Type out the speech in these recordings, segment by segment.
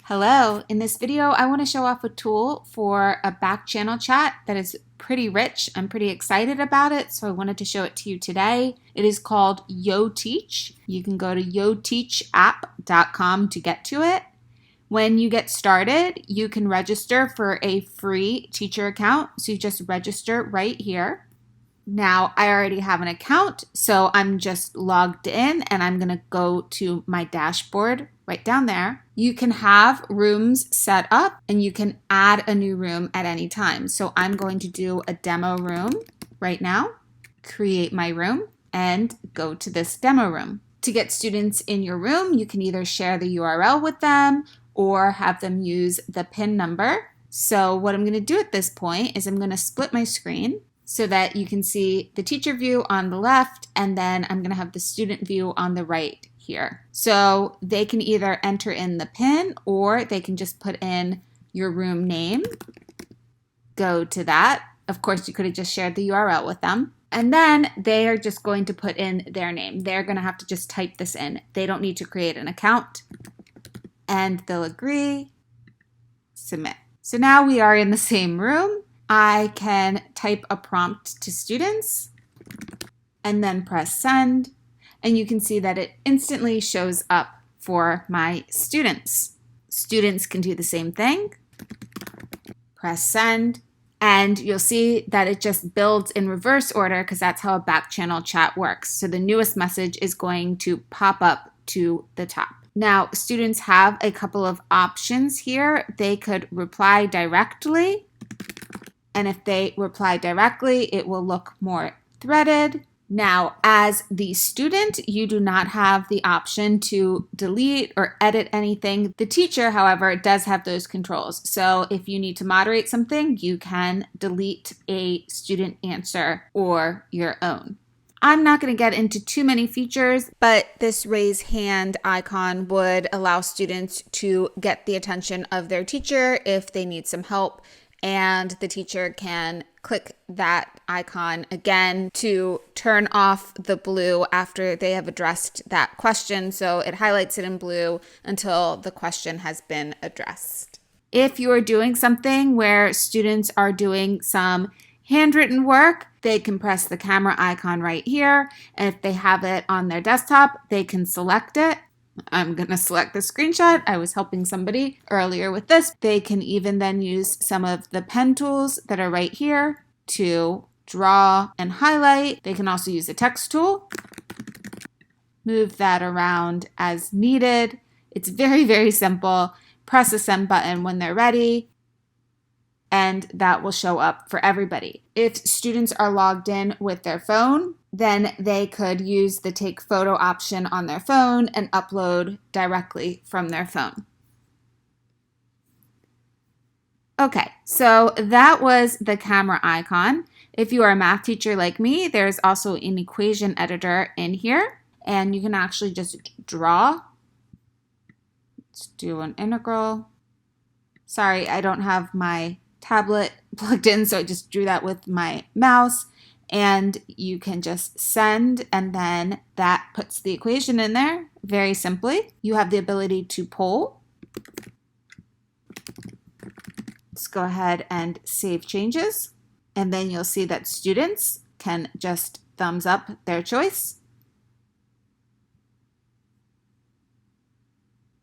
Hello, in this video I want to show off a tool for a back channel chat that is pretty rich. I'm pretty excited about it, so I wanted to show it to you today. It is called YoTeach. You can go to YoTeachApp.com to get to it. When you get started, you can register for a free teacher account, so you just register right here. Now, I already have an account, so I'm just logged in and I'm going to go to my dashboard right down there. You can have rooms set up and you can add a new room at any time. So I'm going to do a demo room right now, create my room, and go to this demo room. To get students in your room, you can either share the URL with them or have them use the PIN number. So what I'm going to do at this point is I'm going to split my screen so that you can see the teacher view on the left, and then I'm going to have the student view on the right here. So they can either enter in the PIN or they can just put in your room name. Go to that. Of course, you could have just shared the URL with them. And then they are just going to put in their name. They're going to have to just type this in. They don't need to create an account. And they'll agree, submit. So now we are in the same room. I can type a prompt to students and then press send, and you can see that it instantly shows up for my students. Students can do the same thing. Press send, and you'll see that it just builds in reverse order because that's how a back channel chat works. So the newest message is going to pop up to the top. Now, students have a couple of options here. They could reply directly. And if they reply directly, it will look more threaded. Now, as the student, you do not have the option to delete or edit anything. The teacher, however, does have those controls. So if you need to moderate something, you can delete a student answer or your own. I'm not going to get into too many features, but this raise hand icon would allow students to get the attention of their teacher if they need some help. And the teacher can click that icon again to turn off the blue after they have addressed that question. So it highlights it in blue until the question has been addressed. If you are doing something where students are doing some handwritten work, they can press the camera icon right here. And if they have it on their desktop, they can select it. I'm going to select the screenshot. I was helping somebody earlier with this. They can even then use some of the pen tools that are right here to draw and highlight. They can also use the text tool. Move that around as needed. It's very, very simple. Press the send button when they're ready, and that will show up for everybody. If students are logged in with their phone, then they could use the take photo option on their phone and upload directly from their phone. Okay, so that was the camera icon. If you are a math teacher like me, there's also an equation editor in here, and you can actually just draw. Let's do an integral. Sorry, I don't have my tablet plugged in, so I just drew that with my mouse. And you can just send, and then that puts the equation in there very simply. You have the ability to poll. Let's go ahead and save changes. And then you'll see that students can just thumbs up their choice.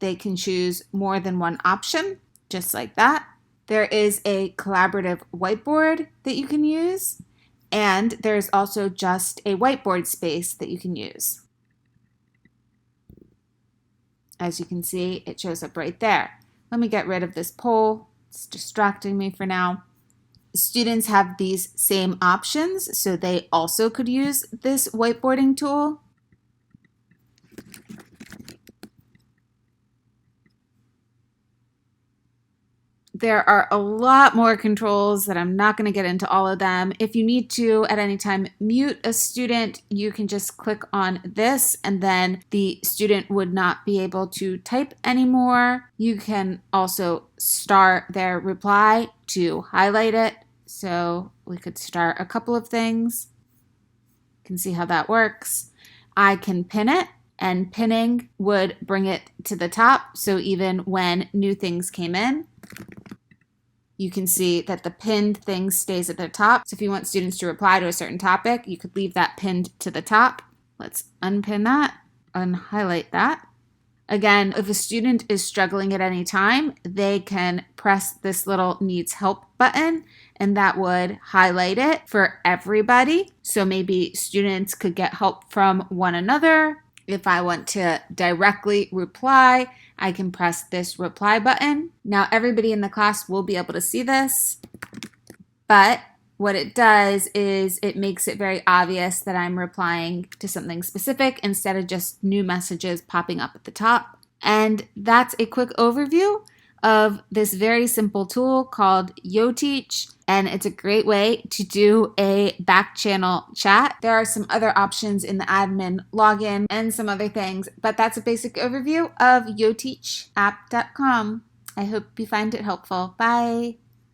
They can choose more than one option, just like that. There is a collaborative whiteboard that you can use. And there's also just a whiteboard space that you can use. As you can see, it shows up right there. Let me get rid of this poll. It's distracting me for now. Students have these same options, so they also could use this whiteboarding tool. There are a lot more controls that I'm not going to get into all of them. If you need to at any time mute a student, you can just click on this and then the student would not be able to type anymore. You can also start their reply to highlight it. So we could start a couple of things. You can see how that works. I can pin it. and pinning would bring it to the top. So even when new things came in, you can see that the pinned thing stays at the top. So if you want students to reply to a certain topic, you could leave that pinned to the top. Let's unpin that, unhighlight that. Again, if a student is struggling at any time, they can press this little needs help button and that would highlight it for everybody. So maybe students could get help from one another. If I want to directly reply, I can press this reply button. Now everybody in the class will be able to see this, but what it does is it makes it very obvious that I'm replying to something specific instead of just new messages popping up at the top. And that's a quick overview of this very simple tool called YoTeach, and it's a great way to do a Backchannel chat. There are some other options in the admin login and some other things, but that's a basic overview of YoTeachApp.com. I hope you find it helpful. Bye.